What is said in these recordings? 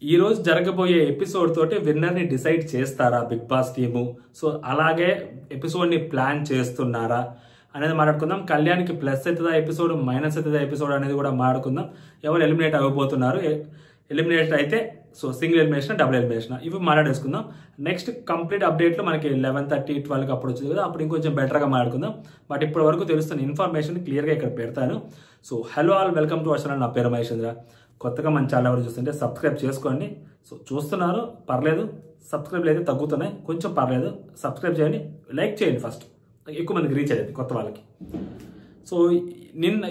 ఈ రోజు జరగబోయే ఎపిసోడ్ తోటి విన్నర్ ని డిసైడ్ చేస్తారా బిగ్ బాస్ టీము? సో అలాగే ఎపిసోడ్ ని ప్లాన్ చేస్తున్నారా అనేది మాట్లాడుకుందాం. కళ్యాణ్కి ప్లస్ అవుతుందా ఎపిసోడ్, మైనస్ అవుతుందా ఎపిసోడ్ అనేది కూడా మాట్లాడుకుందాం. ఎవరు ఎలిమినేట్ అవ్వబోతున్నారు, ఎలిమినేట్ అయితే so single elimination, double elimination, ఇవి మాట్లాడేసుకుందాం. నెక్స్ట్ కంప్లీట్ అప్డేట్లో మనకి 11:30, 12 అప్పుడు వచ్చింది కదా, అప్పుడు ఇంకొంచెం బెటర్గా మాట్లాడుకుందాం. బట్ ఇప్పటి వరకు తెలుస్తున్న ఇన్ఫర్మేషన్ క్లియర్గా ఇక్కడ పెడతాను. So hello all, welcome to our channel. నా పేరు మహేషేంద్ర. కొత్తగా మన ఛానల్ ఎవరు చూస్తుంటే సబ్స్క్రైబ్ చేసుకోండి. సో చూస్తున్నారు పర్లేదు, సబ్స్క్రైబ్ అయితే తగ్గుతున్నాయి కొంచెం, పర్లేదు సబ్స్క్రైబ్ చేయండి, లైక్ చేయండి, ఫస్ట్ ఎక్కువ మందికి రీచ్ అయ్యేది కొత్త వాళ్ళకి. సో నిన్న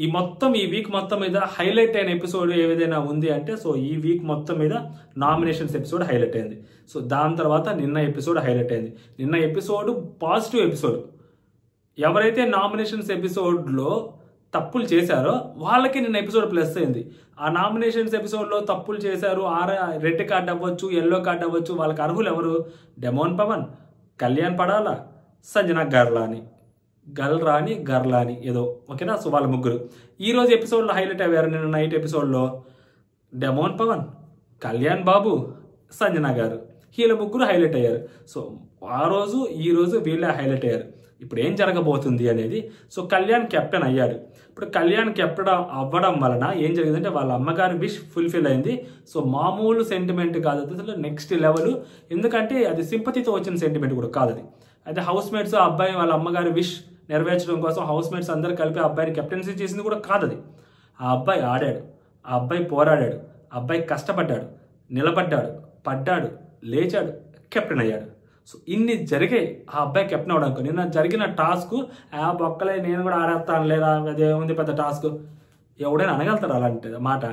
ఈ వీక్ మొత్తం మీద హైలైట్ అయిన ఎపిసోడ్ ఏదైనా ఉంది అంటే సో ఈ వీక్ మొత్తం మీద నామినేషన్స్ ఎపిసోడ్ హైలైట్ అయింది. సో దాని తర్వాత నిన్న ఎపిసోడ్ హైలైట్ అయింది. నిన్న ఎపిసోడ్ పాజిటివ్ ఎపిసోడ్. ఎవరైతే నామినేషన్స్ ఎపిసోడ్లో తప్పులు చేశారో వాళ్ళకి నిన్న ఎపిసోడ్ ప్లస్ అయింది. ఆ నామినేషన్స్ ఎపిసోడ్లో తప్పులు చేశారు, రెడ్ కార్డ్ అవ్వచ్చు, ఎల్లో కార్డ్ అవ్వచ్చు, వాళ్ళకి అర్హులు ఎవరు? డెమోన్ పవన్, కళ్యాణ్ పడాలా, సంజన గర్లాని ఏదో, ఓకేనా? సో వాళ్ళ ముగ్గురు ఈ రోజు ఎపిసోడ్లో హైలైట్ అయ్యారు. నిన్న నైట్ ఎపిసోడ్లో డెమోన్ పవన్, కళ్యాణ్ బాబు, సంజన గారు, వీళ్ళ ముగ్గురు హైలైట్ అయ్యారు. సో ఆ రోజు ఈ రోజు వీళ్ళే హైలైట్ అయ్యారు. ఇప్పుడు ఏం జరగబోతుంది అనేది, సో కళ్యాణ్ కెప్టెన్ అయ్యాడు. ఇప్పుడు కళ్యాణ్ కెప్టెన్ అవ్వడం వలన ఏం జరిగిందంటే వాళ్ళ అమ్మగారి విష్ ఫుల్ఫిల్ అయింది. సో మామూలు సెంటిమెంట్ కాదు, అసలు నెక్స్ట్ లెవెల్. ఎందుకంటే అది సింపతితో వచ్చిన సెంటిమెంట్ కూడా కాదు అది. అయితే హౌస్ మేట్స్ అబ్బాయి వాళ్ళ అమ్మగారి విష్ నెరవేర్చడం కోసం హౌస్ మేట్స్ అందరు కలిపి అబ్బాయిని కెప్టెన్సీ చేసింది కూడా కాదు అది. ఆ అబ్బాయి ఆడాడు, ఆ అబ్బాయి పోరాడాడు, ఆ అబ్బాయి కష్టపడ్డాడు, నిలబడ్డాడు, పడ్డాడు, లేచాడు, కెప్టెన్ అయ్యాడు. సో ఇన్ని జరిగాయి ఆ అబ్బాయి కెప్టెన్ అవడానికి. నిన్న జరిగిన టాస్క్ బొక్కలే నేను కూడా ఆడేస్తాను లేదా, అదేముంది పెద్ద టాస్క్, ఎవడైనా అనగలుగుతారు అలాంటి మాట?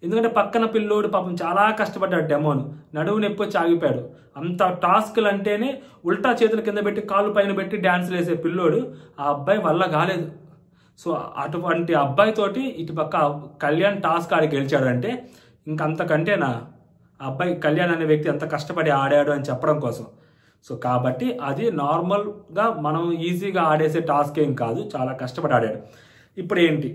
ఎందుకంటే పక్కన పిల్లోడు పాపం చాలా కష్టపడ్డాడు. డెమోన్ నడువు నొప్పి వచ్చి ఆగిపోయాడు. అంత టాస్క్లు అంటేనే ఉల్టా చేతుల కింద పెట్టి కాళ్ళు పైన పెట్టి డ్యాన్స్లు వేసే పిల్లోడు ఆ అబ్బాయి వల్ల కాలేదు. సో అటువంటి అబ్బాయితోటి ఇటుపక్క కళ్యాణ్ టాస్క్ ఆడి గెలిచాడు అంటే ఇంకంతకంటేనా ఆ అబ్బాయి కళ్యాణ్ అనే వ్యక్తి ఎంత కష్టపడి ఆడాడు అని చెప్పడం కోసం. సో కాబట్టి అది నార్మల్గా మనం ఈజీగా ఆడేసే టాస్క్ ఏం కాదు, చాలా కష్టపడి ఆడాడు. ఇప్పుడు ఏంటి,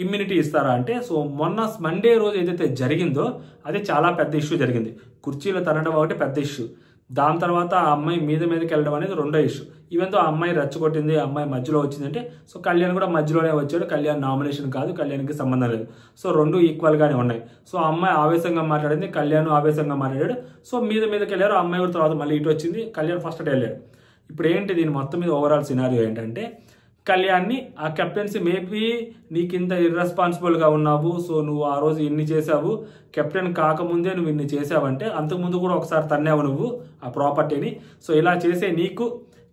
ఇమ్యూనిటీ ఇస్తారా అంటే, సో మొన్న మండే రోజు ఏదైతే జరిగిందో అది చాలా పెద్ద ఇష్యూ జరిగింది. కుర్చీలో తరగడం ఒకటి పెద్ద ఇష్యూ, దాని తర్వాత ఆ అమ్మాయి మీదకి వెళ్ళడం అనేది రెండో ఇష్యూ. ఈవెన్ తో ఆ అమ్మాయి రెచ్చగొట్టింది, ఆ అమ్మాయి మధ్యలో వచ్చిందంటే సో కళ్యాణ్ కూడా మధ్యలోనే వచ్చాడు. కళ్యాణ్ నామినేషన్ కాదు, కళ్యాణ్కి సంబంధం లేదు. సో రెండు ఈక్వల్గానే ఉన్నాయి. సో ఆ అమ్మాయి ఆవేశంగా మాట్లాడింది, కళ్యాణ్ ఆవేశంగా మాట్లాడాడు. సో మీదకి వెళ్ళారు, ఆ అమ్మాయి కూడా తర్వాత మళ్ళీ ఇటు వచ్చింది, కళ్యాణ్ ఫస్ట్ అటు వెళ్ళాడు. ఇప్పుడు ఏంటి దీని మొత్తం మీద ఓవరాల్ సినారియో ఏంటంటే, కళ్యాణ్ని ఆ కెప్టెన్సీ మేబీ నీకు ఇంత ఇర్రెస్పాన్సిబుల్గా ఉన్నావు, సో నువ్వు ఆ రోజు ఇన్ని చేసావు, కెప్టెన్ కాకముందే నువ్వు ఇన్ని చేసావంటే అంతకుముందు కూడా ఒకసారి తన్నావు నువ్వు ఆ ప్రాపర్టీని. సో ఇలా చేసే నీకు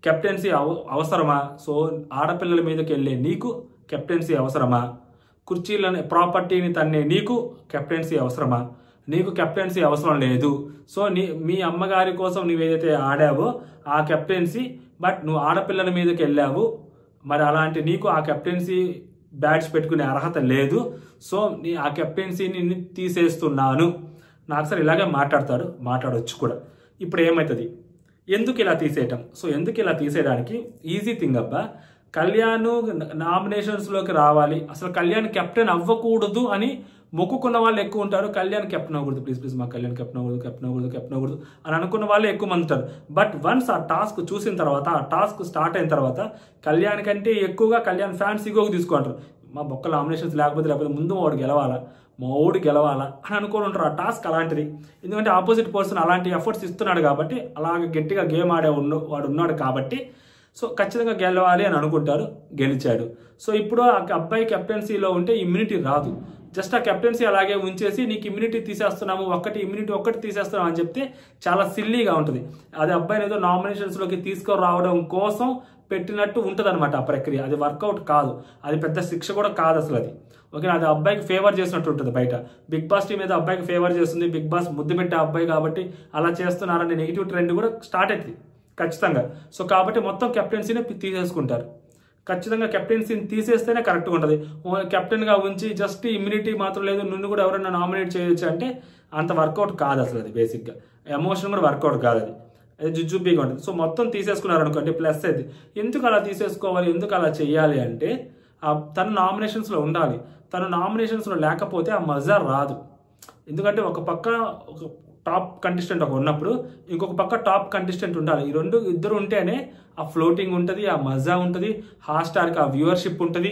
కెప్టెన్సీ అవసరమా? సో ఆడపిల్లల మీదకి వెళ్ళే నీకు కెప్టెన్సీ అవసరమా? కుర్చీలని ప్రాపర్టీని తన్నే నీకు కెప్టెన్సీ అవసరమా? నీకు కెప్టెన్సీ అవసరం లేదు. సో మీ అమ్మగారి కోసం నువ్వేదైతే ఆడావో ఆ కెప్టెన్సీ, బట్ నువ్వు ఆడపిల్లల మీదకి వెళ్ళావు, మరి అలాంటి నీకు ఆ కెప్టెన్సీ బ్యాట్స్ పెట్టుకునే అర్హత లేదు. సో ఆ కెప్టెన్సీని తీసేస్తున్నాను. నాకు సార్ ఇలాగే మాట్లాడవచ్చు కూడా. ఇప్పుడు ఏమవుతుంది, ఎందుకు ఇలా తీసేయటం? సో ఎందుకు ఇలా తీసేయడానికి ఈజీ థింగ్ అబ్బా. కళ్యాణ్ నామినేషన్స్లోకి రావాలి, అసలు కళ్యాణ్ కెప్టెన్ అవ్వకూడదు అని మొక్కుకున్న వాళ్ళు ఎక్కువ ఉంటారు. కళ్యాణ్ కెప్టెన్ అవ్వకూడదు, ప్లీజ్ మా కళ్యాణ్ కెప్టెన్ అవ్వకూడదు అని అనుకున్న వాళ్ళు ఎక్కువ మంది ఉంటారు. బట్ వన్స్ ఆ టాస్క్ చూసిన తర్వాత, ఆ టాస్క్ స్టార్ట్ అయిన తర్వాత కళ్యాణ్ కంటే ఎక్కువగా కళ్యాణ్ ఫ్యాన్స్ ఇగోకి తీసుకుంటారు. మా బొక్క నామినేషన్స్ లేకపోతే ముందు మా ఓడి గెలవాలా అని అనుకుని ఉంటారు. ఆ టాస్క్ అలాంటిది. ఎందుకంటే ఆపోజిట్ పర్సన్ అలాంటి ఎఫర్ట్స్ ఇస్తున్నాడు కాబట్టి, అలాగే గట్టిగా గేమ్ వాడు ఉన్నాడు కాబట్టి సో ఖచ్చితంగా గెలవాలి అని అనుకుంటారు. గెలిచాడు. సో ఇప్పుడు ఆ అబ్బాయి కెప్టెన్సీలో ఉంటే ఇమ్యూనిటీ రాదు. జస్ట్ ఆ కెప్టెన్సీ అలాగే ఉంచేసి నీకు ఇమ్యూనిటీ తీసేస్తున్నాము, ఇమ్యూనిటీ ఒక్కటి తీసేస్తున్నాం అని చెప్తే చాలా సిల్లీగా ఉంటుంది. అది అబ్బాయిని ఏదో నామినేషన్స్లోకి తీసుకురావడం కోసం పెట్టినట్టు ఉంటుంది అనమాట ఆ ప్రక్రియ. అది వర్కౌట్ కాదు, అది పెద్ద శిక్ష కూడా కాదు అసలు అది. ఓకే, అది అబ్బాయికి ఫేవర్ చేసినట్టు ఉంటుంది. బయట బిగ్ బాస్ టీం మీద అబ్బాయికి ఫేవర్ చేస్తుంది, బిగ్ బాస్ ముద్దు పెట్టే అబ్బాయి కాబట్టి అలా చేస్తున్నారనే నెగిటివ్ ట్రెండ్ కూడా స్టార్ట్ అవుతుంది ఖచ్చితంగా. సో కాబట్టి మొత్తం కెప్టెన్సీని తీసేసుకుంటారు. ఖచ్చితంగా కెప్టెన్సీని తీసేస్తేనే కరెక్ట్గా ఉంటుంది. కెప్టెన్గా ఉంచి జస్ట్ ఇమ్యూనిటీ మాత్రం లేదు, నిన్ను కూడా ఎవరైనా నామినేట్ చేయొచ్చు అంటే అంత వర్కౌట్ కాదు అసలు. అది బేసిక్గా ఎమోషన్ కూడా వర్కౌట్ కాదు, అది జుజుబీగా ఉంటుంది. సో మొత్తం తీసేసుకున్నారు అనుకోండి ప్లస్ అది. ఎందుకు అలా తీసేసుకోవాలి, ఎందుకు అలా చెయ్యాలి అంటే తను నామినేషన్స్లో ఉండాలి. తను నామినేషన్స్లో లేకపోతే ఆ మజా రాదు. ఎందుకంటే ఒక పక్క ఒక టాప్ కంటెస్టెంట్ ఒక ఉన్నప్పుడు ఇంకొక పక్క టాప్ కంటెస్టెంట్ ఉండాలి. ఈ ఇద్దరు ఉంటేనే ఆ ఫ్లోటింగ్ ఉంటుంది, ఆ మజా ఉంటుంది, హాట్‌స్టార్కి ఆ వ్యూవర్షిప్ ఉంటుంది,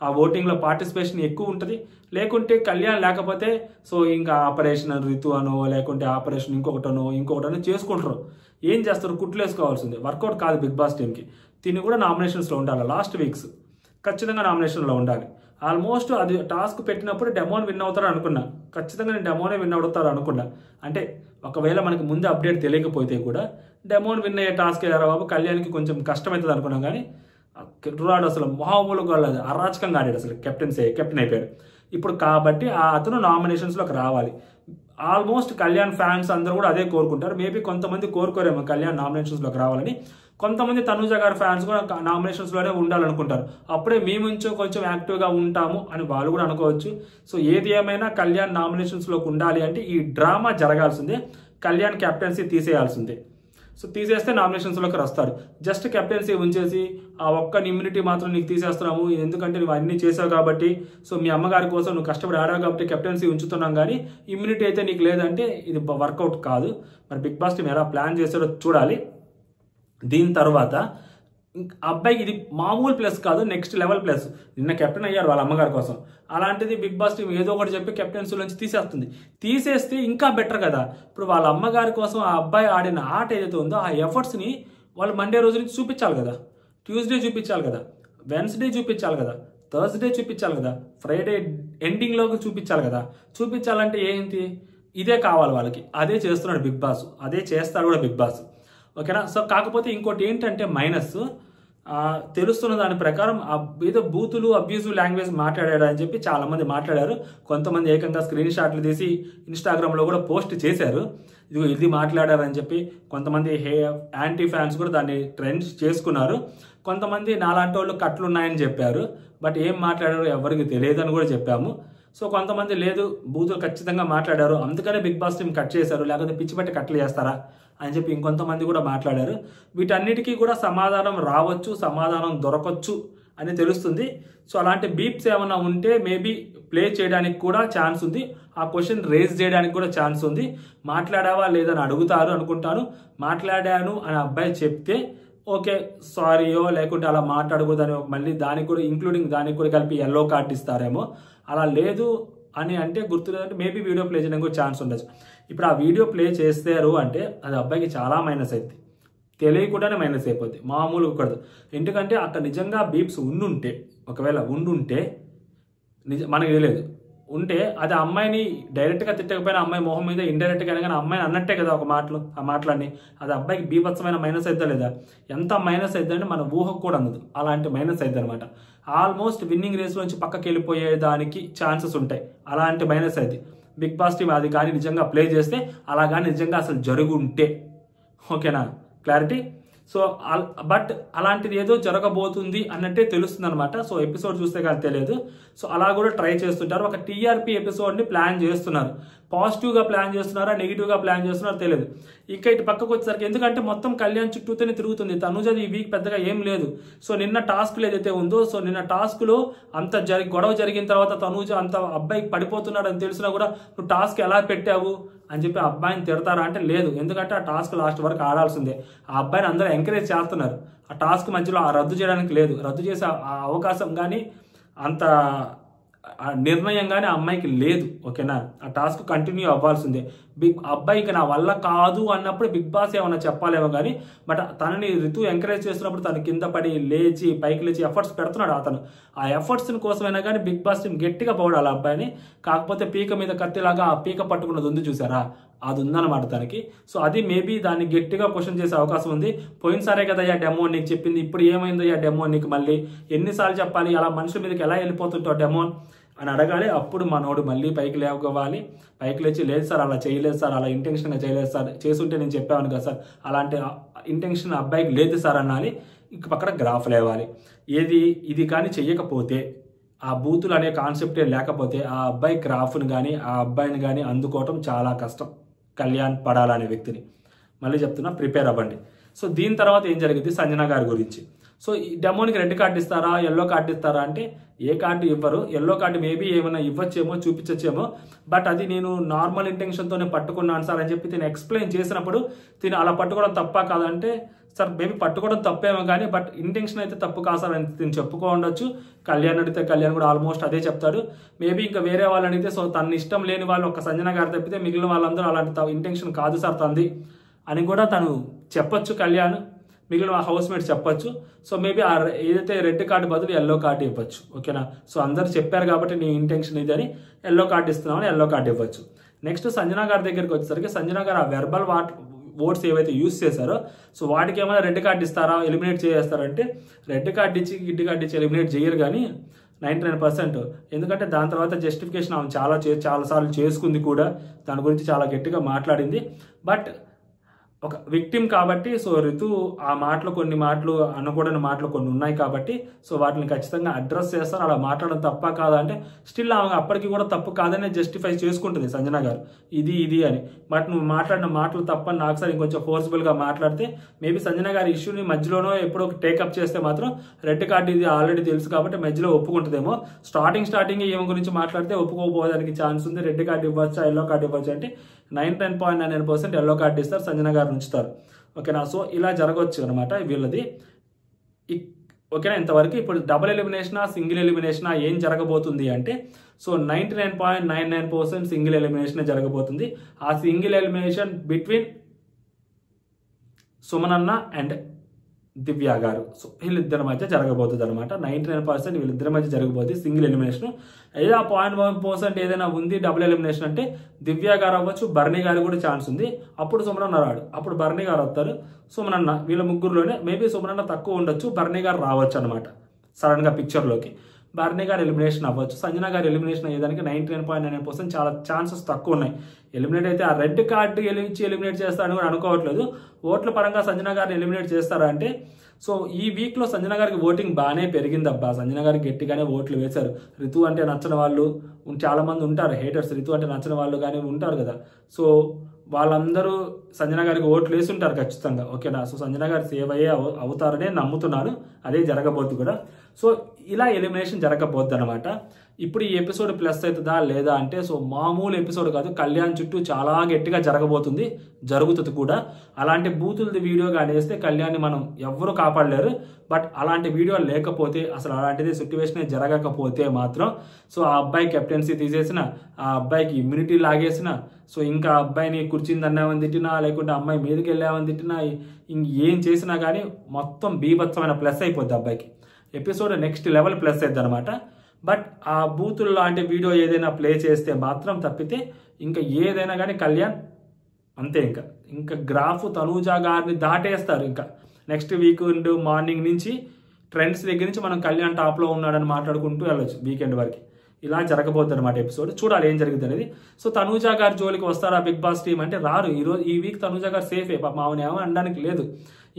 ఆ ఓటింగ్లో పార్టిసిపేషన్ ఎక్కువ ఉంటుంది. లేకుంటే కళ్యాణ్ లేకపోతే సో ఇంకా ఆపరేషన్ రితు అనో లేకుంటే ఆపరేషన్ ఇంకొకటనో చేసుకుంటారు. ఏం చేస్తారు? కుట్లు వేసుకోవాల్సిందే. వర్కౌట్ కాదు బిగ్ బాస్ టీంకి. తిని కూడా నామినేషన్స్లో ఉండాలి. లాస్ట్ వీక్స్ ఖచ్చితంగా నామినేషన్లో ఉండాలి. ఆల్మోస్ట్ అది టాస్క్ పెట్టినప్పుడు డెమోన్ విన్ అవుతారు అనుకున్నా. ఖచ్చితంగా నేను డెమోనే విన్ అవుతారు అనుకున్నా. అంటే ఒకవేళ మనకి ముందు అప్డేట్ తెలియకపోతే కూడా డెమోన్ విన్ అయ్యే టాస్క్ ఏరా బాబు, కళ్యాణ్కి కొంచెం కష్టమవుతుంది అనుకున్నాం. కానీ కుర్రాడు అసలు మామూలుగా అరాచకంగా ఆడాడు. అసలు కెప్టెన్ అయిపోయాడు ఇప్పుడు. కాబట్టి అతను నామినేషన్స్లోకి రావాలి. ఆల్మోస్ట్ కళ్యాణ్ ఫ్యాన్స్ అందరూ కూడా అదే కోరుకుంటారు. మేబీ కొంతమంది కోరుకోరేమో కళ్యాణ్ నామినేషన్స్లోకి రావాలని. కొంతమంది తనుజ గారి ఫ్యాన్స్ కూడా నామినేషన్స్లోనే ఉండాలనుకుంటారు. అప్పుడే మేము కొంచెం యాక్టివ్గా ఉంటాము అని వాళ్ళు కూడా అనుకోవచ్చు. సో ఏది ఏమైనా కళ్యాణ్ నామినేషన్స్లోకి ఉండాలి అంటే ఈ డ్రామా జరగాల్సిందే. కళ్యాణ్ కెప్టెన్సీ తీసేయాల్సిందే. సో తీసేస్తే నామినేషన్స్లోకి వస్తాడు. జస్ట్ కెప్టెన్సీ ఉంచేసి ఆ ఒక్క ఇమ్యూనిటీ మాత్రం నీకు తీసేస్తున్నాము, ఎందుకంటే నువ్వు అన్నీ చేసావు కాబట్టి, సో మీ అమ్మగారి కోసం నువ్వు కష్టపడి ఆడావు కాబట్టి కెప్టెన్సీ ఉంచుతున్నాం, కానీ ఇమ్యూనిటీ అయితే నీకు లేదంటే ఇది వర్కౌట్ కాదు. మరి బిగ్ బాస్ టీం ఎలా ప్లాన్ చేస్తారో చూడాలి. దీని తర్వాత అబ్బాయికి ఇది మామూలు ప్లస్ కాదు, నెక్స్ట్ లెవెల్ ప్లస్. నిన్న కెప్టెన్ అయ్యారు వాళ్ళ అమ్మగారి కోసం. అలాంటిది బిగ్ బాస్ టీం ఏదో ఒకటి చెప్పి కెప్టెన్సీ నుంచి తీసేస్తుంది. తీసేస్తే ఇంకా బెటర్ కదా. ఇప్పుడు వాళ్ళ అమ్మగారి కోసం ఆ అబ్బాయి ఆడిన ఆట ఏదైతే ఉందో ఆ ఎఫర్ట్స్ని వాళ్ళు మండే రోజు నుంచి చూపించాలి కదా, ట్యూస్డే చూపించాలి కదా, వెన్స్డే చూపించాలి కదా, థర్స్డే చూపించాలి కదా, ఫ్రైడే ఎండింగ్లోకి చూపించాలి కదా. చూపించాలంటే ఏంటి? ఇదే కావాలి వాళ్ళకి. అదే చేస్తున్నాడు బిగ్ బాస్, అదే చేస్తాడు కూడా బిగ్ బాస్. ఓకేనా. సో కాకపోతే ఇంకోటి ఏంటంటే మైనస్, తెలుస్తున్న దాని ప్రకారం ఏదో బూతులు అబ్యూజివ్ లాంగ్వేజ్ మాట్లాడాడు అని చెప్పి చాలామంది మాట్లాడారు. కొంతమంది ఏకంగా స్క్రీన్ షాట్లు తీసి ఇన్స్టాగ్రామ్లో కూడా పోస్ట్ చేశారు, ఇది మాట్లాడారని చెప్పి. కొంతమంది యాంటీ ఫ్యాన్స్ కూడా దాన్ని ట్రెండ్ చేసుకున్నారు. కొంతమంది నాలాంటి వాళ్ళు కట్లున్నాయని చెప్పారు. బట్ ఏం మాట్లాడారో ఎవరికి తెలియదని కూడా చెప్పాము. సో కొంతమంది లేదు, బూతులు ఖచ్చితంగా మాట్లాడారు, అందుకనే బిగ్ బాస్ టీం కట్ చేశారు, లేకపోతే పిచ్చి పెట్టి కట్లు చేస్తారా అని చెప్పి ఇంకొంతమంది కూడా మాట్లాడారు. వీటన్నిటికీ కూడా సమాధానం రావచ్చు, సమాధానం దొరకవచ్చు అని తెలుస్తుంది. సో అలాంటి బీప్స్ ఏమైనా ఉంటే మేబీ ప్లే చేయడానికి కూడా ఛాన్స్ ఉంది. ఆ క్వశ్చన్ రేజ్ చేయడానికి కూడా ఛాన్స్ ఉంది. మాట్లాడావా లేదని అడుగుతారు అనుకుంటాను. మాట్లాడాను అని అబ్బాయి చెప్తే ఓకే సారీయో లేకుంటే అలా మాట్లాడకూడదని మళ్ళీ దానికి కూడా ఇంక్లూడింగ్ దానికి కూడా కలిపి ఎల్లో కార్డ్ ఇస్తారేమో. అలా లేదు అని అంటే గుర్తులేదంటే మేబీ వీడియో ప్లే చేయడానికి కూడా ఛాన్స్ ఉండొచ్చు. ఇప్పుడు ఆ వీడియో ప్లే చేస్తారు అంటే అది అబ్బాయికి చాలా మైనస్ అవుతుంది, తెలియకుండానే మైనస్ అయిపోద్ది, మామూలుగా కూడదు. ఎందుకంటే అక్కడ నిజంగా బీప్స్ ఉండుంటే, ఒకవేళ ఉండుంటే మనకి తెలియదు ఉంటే అది అమ్మాయిని డైరెక్ట్గా తిట్టకపోయినా అమ్మాయి మొహం మీద ఇండైరెక్ట్గా కానీ అమ్మాయిని అన్నట్టే కదా ఒక మాటలు, ఆ మాటలన్నీ. అది అబ్బాయికి బీభత్సమైన మైనస్ అవుతుందా లేదా? ఎంత మైనస్ అవుతుందంటే మన ఊహకు కూడా అందదు, అలాంటి మైనస్ అవుతుంది అనమాట. ఆల్మోస్ట్ విన్నింగ్ రేస్ నుంచి పక్కకి వెళ్ళిపోయేదానికి ఛాన్సెస్ ఉంటాయి, అలాంటి మైనస్ అవుతుంది. బిగ్ బాస్ టీం అది కానీ నిజంగా ప్లే చేస్తే, అలా కానీ నిజంగా అసలు జరుగుంటే, ఓకేనా, క్లారిటీ. సో బట్ అలాంటిది ఏదో జరగబోతుంది అన్నట్టే తెలుస్తుంది అనమాట. సో ఎపిసోడ్ చూస్తే కానీ తెలియదు. సో అలా కూడా ట్రై చేస్తుంటారు. ఒక టీఆర్పీ ఎపిసోడ్ని ప్లాన్ చేస్తున్నారు. పాజిటివ్గా ప్లాన్ చేస్తున్నారా నెగిటివ్గా ప్లాన్ చేస్తున్నారో తెలియదు. ఇక ఇటు పక్కకు వచ్చేసరికి ఎందుకంటే మొత్తం కళ్యాణ్ చుట్టూతోనే తిరుగుతుంది. తనుజది ఈ వీక్ పెద్దగా ఏం లేదు. సో నిన్న టాస్క్లు ఏదైతే ఉందో, సో నిన్న టాస్క్లో అంత గొడవ జరిగిన తర్వాత తనుజ అంత అబ్బాయికి పడిపోతున్నాడు అని తెలిసినా కూడా నువ్వు టాస్క్ ఎలా పెట్టావు అని చెప్పి అబ్బాయిని తిడతారా అంటే లేదు. ఎందుకంటే ఆ టాస్క్ లాస్ట్ వరకు ఆడాల్సిందే. ఆ అబ్బాయిని అందరూ ఎంకరేజ్ చేస్తున్నారు. ఆ టాస్క్ మధ్యలో రద్దు చేయడానికి లేదు, రద్దు చేసే అవకాశం కానీ అంత నిర్ణయం కానీ ఆ అమ్మాయికి లేదు. ఓకేనా, ఆ టాస్క్ కంటిన్యూ అవ్వాల్సిందే. అబ్బాయికి నా వల్ల కాదు అన్నప్పుడు బిగ్ బాస్ ఏమన్నా చెప్పాలేమో కానీ, బట్ తనని రితు ఎంకరేజ్ చేస్తున్నప్పుడు తను కింద పడి లేచి పైకి లేచి ఎఫర్ట్స్ పెడుతున్నాడు అతను. ఆ ఎఫర్ట్స్ కోసమైనా కానీ బిగ్ బాస్ టీం గట్టిగా పోవడాలి ఆ అబ్బాయిని. కాకపోతే పీక మీద కత్తిలాగా ఆ పీక పట్టుకున్నది ఉంది చూసారా, అది ఉందన్నమాట తనకి. సో అది మేబీ దాన్ని గట్టిగా క్వశ్చన్ చేసే అవకాశం ఉంది. పోయినసారే కదా అయ్యా డెమోన్ నీకు చెప్పింది, ఇప్పుడు ఏమైందో అయ్యా డెమోన్ నీకు, మళ్ళీ ఎన్నిసార్లు చెప్పాలి, అలా మనుషుల మీదకి ఎలా వెళ్ళిపోతుంటావు డెమోన్ అని అడగాలి. అప్పుడు మనోడు మళ్ళీ పైకి లేవాలి. పైకి లేచి లేదు సార్ అలా చేయలేదు సార్, అలా ఇంటెన్షన్గా చేయలేదు సార్, చేసుంటే నేను చెప్పాను కదా సార్, అలాంటి ఇంటెన్షన్ అబ్బాయికి లేదు సార్ అనాలి. ఇంక పక్కన గ్రాఫ్ లేవాలి. ఇది కానీ చెయ్యకపోతే, ఆ బూతులు అనే కాన్సెప్టే లేకపోతే ఆ అబ్బాయి గ్రాఫ్ని కానీ ఆ అబ్బాయిని కానీ అందుకోవటం చాలా కష్టం. కళ్యాణ్ పడాలనే వ్యక్తిని మళ్ళీ చెప్తున్నా, ప్రిపేర్ అవ్వండి. సో దీని తర్వాత ఏం జరిగింది సంజన గారి గురించి. సో ఈ డెమోనికి రెడ్ కార్డు ఇస్తారా ఎల్లో కార్డు ఇస్తారా అంటే ఏ కార్డు ఇవ్వరు. ఎల్లో కార్డు మేబీ ఏమైనా ఇవ్వచ్చేమో, చూపించచ్చేమో, బట్ అది నేను నార్మల్ ఇంటెన్షన్తోనే పట్టుకున్నాను సార్ అని చెప్పి తిను ఎక్స్ప్లెయిన్ చేసినప్పుడు తిను అలా పట్టుకోవడం తప్ప కాదంటే, సార్ మేబీ పట్టుకోవడం తప్పేమో కానీ బట్ ఇంటెన్షన్ అయితే తప్పు కాదు సార్ అని నేను చెప్పుకో ఉండొచ్చు. కళ్యాణ్ అడిగితే కళ్యాణ్ కూడా ఆల్మోస్ట్ అదే చెప్తాడు. మేబీ ఇంకా వేరే వాళ్ళు అడిగితే సో తన ఇష్టం లేని వాళ్ళు ఒక సంజన గారు తప్పితే మిగిలిన వాళ్ళందరూ అలాంటి ఇంటెన్షన్ కాదు సార్ తంది అని కూడా తను చెప్పొచ్చు. కళ్యాణ్ మిగిలిన హౌస్ మేట్స్ చెప్పొచ్చు. సో మేబీ ఏదైతే రెడ్ కార్డు బదులు ఎల్లో కార్డు ఇవ్వచ్చు. ఓకేనా. సో అందరు చెప్పారు కాబట్టి నీ ఇంటెన్షన్ ఇది అని ఎల్లో కార్డు ఇస్తున్నామని ఎల్లో కార్డు ఇవ్వచ్చు. నెక్స్ట్ సంజన గారి దగ్గరికి వచ్చేసరికి సంజన గారు ఆ వెర్బల్ ఓట్స్ ఏవైతే యూస్ చేశారో సో వాటికి ఏమైనా రెడ్ కార్డు ఇస్తారా, ఎలిమినేట్ చేస్తారంటే రెడ్ కార్డు ఇచ్చి గిడ్డి కార్డు ఇచ్చి ఎలిమినేట్ చేయరు కానీ 99%. ఎందుకంటే దాని తర్వాత జస్టిఫికేషన్ ఆమె చాలాసార్లు చేసుకుంది కూడా, దాని గురించి చాలా గట్టిగా మాట్లాడింది. బట్ ఒక విక్టిమ్ కాబట్టి సో రితు ఆ మాటలు కొన్ని మాటలు అనకూడని మాటలు కొన్ని ఉన్నాయి కాబట్టి సో వాటిని ఖచ్చితంగా అడ్రస్ చేస్తారు. అలా మాట్లాడడం తప్ప కాదంటే స్టిల్ ఆమె అప్పటికి కూడా తప్పు కాదనే జస్టిఫై చేసుకుంటుంది సంజన గారు ఇది అని. బట్ నువ్వు మాట్లాడిన మాటలు తప్పని నాకు సార్ ఇంకొంచెం ఫోర్స్ఫుల్గా మాట్లాడితే మేబీ సంజన గారి ఇష్యూని మధ్యలోనో ఎప్పుడో టేకప్ చేస్తే మాత్రం రెడ్ కార్డు ఇది ఆల్రెడీ తెలుసు కాబట్టి మధ్యలో ఒప్పుకుంటుందేమో. స్టార్టింగ్ ఏం గురించి మాట్లాడితే ఒప్పుకోపోవడానికి ఛాన్స్ ఉంది. రెడ్ కార్డు ఇవ్వచ్చా, ఎల్లో కార్డు ఇవ్వచ్చు అంటే 99.99% ఎల్లో కార్డు ఇస్తారు, సంజన గారు ఉంచుతారు. ఓకేనా. సో ఇలా జరగవచ్చు అనమాట వీళ్ళది. ఓకేనా. ఇంతవరకు ఇప్పుడు డబుల్ ఎలిమినేషనా సింగిల్ ఎలిమినేషనా ఏం జరగబోతుంది అంటే సో 99.99% సింగిల్ ఎలిమినేషన్ జరగబోతుంది. ఆ సింగిల్ ఎలిమినేషన్ బిట్వీన్ సుమనన్న అండ్ దివ్య గారు. సో వీళ్ళిద్దరి మధ్య జరగబోతుంది అనమాట. 99% వీళ్ళిద్దరి మధ్య జరగబోతుంది సింగిల్ ఎలిమినేషన్. ఏదో 0.1% ఏదైనా ఉంది డబుల్ ఎలిమినేషన్ అంటే దివ్య గారు అవ్వచ్చు, బర్నీ గారు కూడా ఛాన్స్ ఉంది. అప్పుడు సుమనన్న రాడు, అప్పుడు బర్నీ గారు వస్తారు. సుమనన్న వీళ్ళ ముగ్గురులోనే మేబీ సుమనన్న తక్కువ ఉండొచ్చు, బర్నీ గారు రావచ్చు అనమాట సడన్ గా పిక్చర్లోకి. బర్నీ గారు ఎలిమినేషన్ అవ్వచ్చు. సంజన గారు ఎలిమినేషన్ అయ్యేదానికి 99.99% చాలా ఛాన్సెస్ తక్కువ ఉన్నాయి. ఎలిమినేట్ అయితే ఆ రెడ్ కార్డు ఇచ్చి ఎలిమినేట్ చేస్తారని కూడా అనుకోవట్లేదు. ఓట్ల పరంగా సంజన గారిని ఎలిమినేట్ చేస్తారా అంటే సో ఈ వీక్లో సంజన గారికి ఓటింగ్ బాగానే పెరిగిందబ్బా. సంజన గారికి గట్టిగానే ఓట్లు వేశారు. రితు అంటే నచ్చని వాళ్ళు చాలా మంది ఉంటారు, హేటర్స్. రితు అంటే నచ్చని వాళ్ళు కానీ ఉంటారు కదా. సో వాళ్ళందరూ సంజన గారికి ఓట్లు వేసి ఉంటారు ఖచ్చితంగా. ఓకేనా. సో సంజన గారు సేవ్ అయ్యే అవుతారనే నమ్ముతున్నాను. అదే జరగబోద్ది కూడా. సో ఇలా ఎలిమినేషన్ జరగబోద్ది అనమాట. ఇప్పుడు ఈ ఎపిసోడ్ ప్లస్ అవుతుందా లేదా అంటే సో మామూలు ఎపిసోడ్ కాదు, కళ్యాణ్ చుట్టూ చాలా గట్టిగా జరగబోతుంది, జరుగుతుంది కూడా. అలాంటి బూతులది వీడియో కానీ వేస్తే కళ్యాణ్ని మనం ఎవ్వరూ కాపాడలేరు. బట్ అలాంటి వీడియో లేకపోతే అసలు అలాంటిది సిట్యువేషన్ జరగకపోతే మాత్రం సో ఆ అబ్బాయి కెప్టెన్సీ తీసేసిన, ఆ అబ్బాయికి ఇమ్యూనిటీ లాగేసిన, సో ఇంకా అబ్బాయిని కుర్చీని దన్నామని తిట్టినా లేకుంటే అమ్మాయి మీదకి వెళ్ళామని తిట్టినా ఏం చేసినా కానీ మొత్తం బీభత్సమైన ప్లస్ అయిపోద్ది అబ్బాయికి. ఎపిసోడ్ నెక్స్ట్ లెవెల్ ప్లస్ అవుద్ది అనమాట. బట్ ఆ బూతులు లాంటి వీడియో ఏదైనా ప్లే చేస్తే మాత్రం తప్పితే ఇంకా ఏదైనా కానీ కళ్యాణ్ అంతే. ఇంకా గ్రాఫ్ తనూజా గారిని దాటేస్తారు. ఇంకా నెక్స్ట్ వీకెండ్ మార్నింగ్ నుంచి ట్రెండ్స్ దగ్గర నుంచి మనం కళ్యాణ్ టాప్లో ఉన్నాడని మాట్లాడుకుంటూ వెళ్ళొచ్చు వీకెండ్ వరకు. ఇలా జరగబోద్ది అనమాట ఎపిసోడ్. చూడాలి ఏం జరుగుతుంది అనేది. సో తనూజా గారి జోలికి వస్తారా బిగ్ బాస్ టీం అంటే రారు. ఈ వీక్ తనూజా గారు సేఫే, పాప ఆమెను ఏమో అనడానికి లేదు.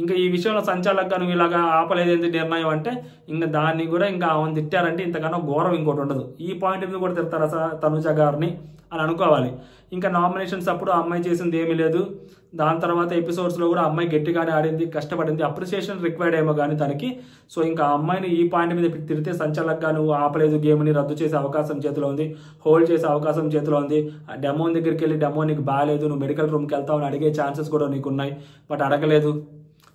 ఇంకా ఈ విషయంలో సంచాలకుగా నువ్వు ఇలాగా ఆపలేదేంటి నిర్ణయం అంటే ఇంకా దాన్ని కూడా ఇంకా ఆమెను తిట్టారంటే ఇంతకన్నా ఘోరం ఇంకోటి ఉండదు. ఈ పాయింట్ మీద కూడా తిడతారా తనూజా గారిని అని అనుకోవాలి. ఇంకా నామినేషన్స్ అప్పుడు అమ్మాయి చేసింది ఏమీ లేదు. దాని తర్వాత ఎపిసోడ్స్లో కూడా అమ్మాయి గట్టిగానే ఆడింది, కష్టపడింది, అప్రిసియేషన్ రిక్వైర్డ్ ఏమో కానీ తనకి. సో ఇంకా అమ్మాయిని ఈ పాయింట్ మీద తిరిగితే సంచాలకుగా నువ్వు ఆపలేదు, గేమ్ని రద్దు చేసే అవకాశం చేతిలో ఉంది, హోల్డ్ చేసే అవకాశం చేతిలో ఉంది. డెమోన్ దగ్గరికి వెళ్ళి డెమో నీకు బాగాలేదు, నువ్వు మెడికల్ రూమ్కి వెళ్తావు అని అడిగే ఛాన్సెస్ కూడా నీకున్నాయి, బట్ అడగలేదు.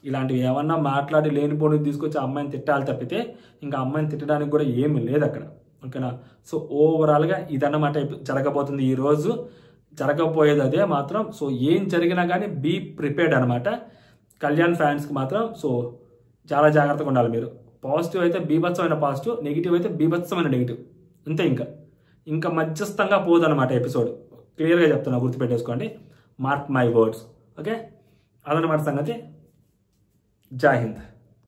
ఇలాంటివి ఏమన్నా మాట్లాడి లేనిపోని తీసుకొచ్చి అమ్మాయిని తిట్టాలి తప్పితే ఇంకా అమ్మాయిని తిట్టడానికి కూడా ఏమీ లేదు అక్కడ. ఓకేనా. సో ఓవరాల్గా ఇదన్నమాట జరగబోతుంది ఈరోజు. జరగబోయేది అదే మాత్రం. సో ఏం జరిగినా కానీ బీ ప్రిపేర్డ్ అనమాట. కళ్యాణ్ ఫ్యాన్స్కి మాత్రం సో చాలా జాగ్రత్తగా ఉండాలి మీరు. పాజిటివ్ అయితే బీభత్సమైన పాజిటివ్, నెగిటివ్ అయితే బీభత్సమైన నెగిటివ్. అంతే. ఇంకా మధ్యస్థంగా పోదన్నమాట ఎపిసోడ్. క్లియర్గా చెప్తున్నా, గుర్తుపెట్టేసుకోండి. Mark my words. ఓకే, అదనమాట సంగతి. జై హింద్.